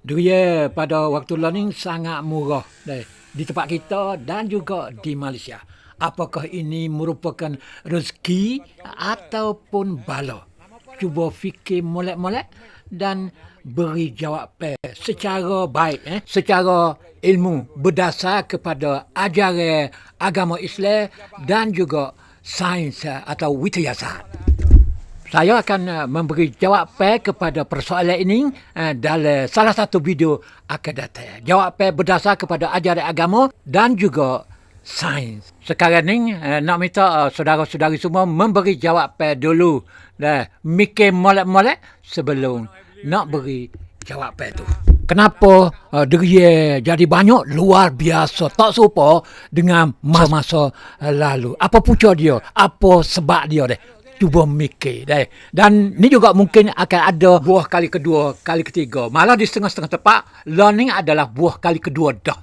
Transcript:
Dia pada waktu learning sangat murah di tempat kita dan juga di Malaysia. Apakah ini merupakan rezeki ataupun bala? Cuba fikir molek-molek dan beri jawab secara baik, secara ilmu berdasar kepada ajaran agama Islam dan juga sains atau wilayasat. Saya akan memberi jawapan kepada persoalan ini dalam salah satu video akan datang. Jawapan berdasar kepada ajaran agama dan juga sains. Sekarang ni nak minta saudara-saudari semua memberi jawapan dulu. Mikir molek-molek sebelum nak beri jawapan tu. Kenapa dia jadi banyak? Luar biasa. Tak serupa dengan masa-masa lalu. Apa punca dia? Apa sebab dia deh? Cuba mikir deh. Dan ni juga mungkin akan ada buah kali kedua, kali ketiga. Malah di setengah-setengah tempat, learning adalah buah kali kedua dah.